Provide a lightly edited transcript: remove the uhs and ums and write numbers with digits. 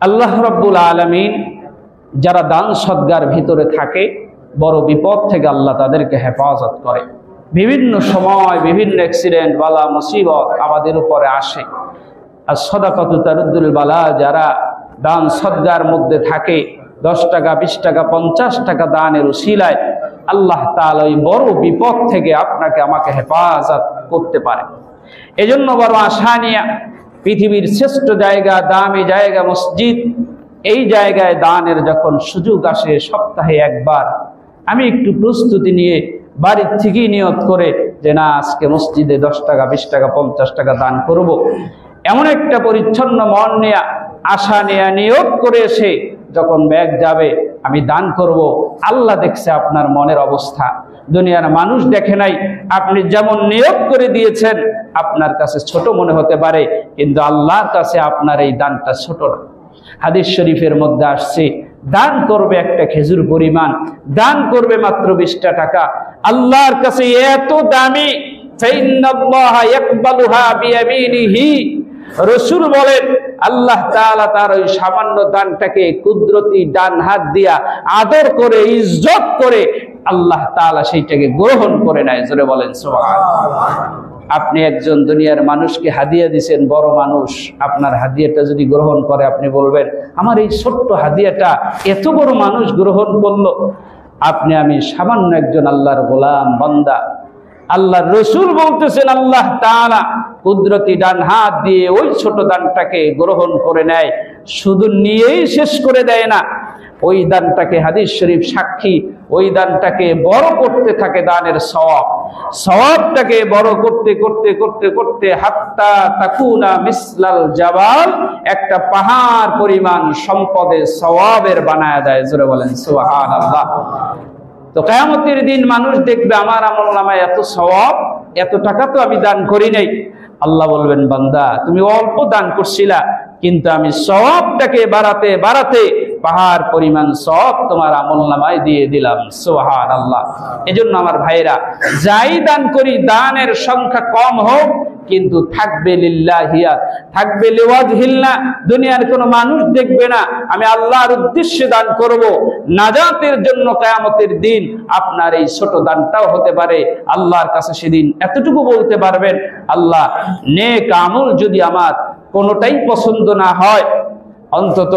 আল্লাহ রাব্বুল আলামিন যারা দান সদগার ভিতরে থাকে বড় বিপদ থেকে আল্লাহ তাদেরকে হেফাজত করে। বিভিন্ন সময় বিভিন্ন অ্যাক্সিডেন্ট বালা মুসিবত আমাদের উপরে আসে। আর সদাকাতু তারুদ্দুল বালা, যারা দান সদগার মধ্যে থাকে 10 টাকা 20 টাকা 50 টাকা দানের উসিলায় আল্লাহ তাআলা ওই বড় বিপদ থেকে আপনাকে আমাকে হেফাজত করতে পারে। এজন্য বড় আশা নিয়ে পৃথিবীর শ্রেষ্ঠ জায়গা, দামি জায়গা মসজিদ, এই জায়গায় দানের যখন সুযোগ আসে সপ্তাহে একবার আমি একটু প্রস্তুতি নিয়ে বাড়ির থেকেই নিয়ত করে যে না, আজকে মসজিদে 10 টাকা 20 টাকা 50 টাকা দান করব, এমন একটা পরিচ্ছন্ন মন নিয়ে আশা নিয়ে নিয়ত করে এসে যখন ব্যাগ যাবে আমি দান করব, আল্লাহ দেখছে আপনার মনের অবস্থা, দুনিয়ার মানুষ দেখে নাই। আপনি যেমন নিয়ত করে দিয়েছেন আপনার কাছে ছোট মনে হতে পারে, কিন্তু আল্লাহর কাছে আপনার এই দানটা ছোট না। হাদিস শরীফের মধ্যে আসছে, দান করবে একটা খেজুর পরিমাণ, দান করবে মাত্র 20টা টাকা, আল্লাহর কাছে এত দামি। ফাইন্নাল্লাহা ইয়াকবালুহা বিয়ামিনিহি, রাসূল বলেন আল্লাহ তাআলা তার ওই সামান্য দানটাকে কুদরতি ডান হাত দিয়া আদর করে ইজ্জত করে আল্লাহ তাআলা সেইটাকে গ্রহণ করে নেয়। জোরে বলেন সুবহানাল্লাহ। আপনি একজন দুনিয়ার মানুষকে হাদিয়া দিয়েছেন, বড় মানুষ, আপনার হাদিয়াটা যদি গ্রহণ করে আপনি বলবেন আমার এই ছোট্ট হাদিয়াটা এত বড় মানুষ গ্রহণ করলো। আমি সামান্য একজন আল্লাহর গোলাম বান্দা। আল্লাহর রাসূল বলতেছেন আল্লাহ তাআলা কুদরতি ডান হাত দিয়ে ওই ছোট দানটাকে গ্রহণ করে নেয়, শুধু নিয়েই শেষ করে দেয় না, ওই দানটাকে হাদিস শরীফ সাক্ষী, ওই দানটাকে বড় করতে থাকে, দানের সওয়াবটাকে বড় করতে করতে করতে করতে হাত্তা তাকুনা মিসলাল জাবাল, একটা পাহাড় পরিমাণ সম্পদের সওয়াবের বানায় দেয়। জোরে বলেন সুবহানাল্লাহ। তো কিয়ামতের দিন মানুষ দেখবে আমার আমলনামায় এত সওয়াব, এত টাকা তো আমি দান করি নাই। আল্লাহ বলবেন বান্দা তুমি অল্প দান করছিলা, কিন্তু আমি সওয়াবটাকে বাড়াতে বাড়াতে পাহাড় পরিমাণ সওয়াব তোমার আমলনামায় দিয়ে দিলাম। সুবহানাল্লাহ। এজন্য আমার ভাইরা, যাই দান করি দানের সংখ্যা কম হোক, কিন্তু থাকবে লিল্লাহিয়া, থাকবে লিওয়াজহিল্লাহ, দুনিয়ার কোনো মানুষ দেখবে না, আমি আল্লাহর উদ্দেশ্যে দান করব, নাজাতের জন্য। কিয়ামতের দিন আপনার এই ছোট দানটাও হতে পারে আল্লাহর কাছে সেদিন এতটুকু বলতে পারবেন, আল্লাহ নেক আমল যদি আমার কোনোটাই পছন্দ না হয়, অন্তত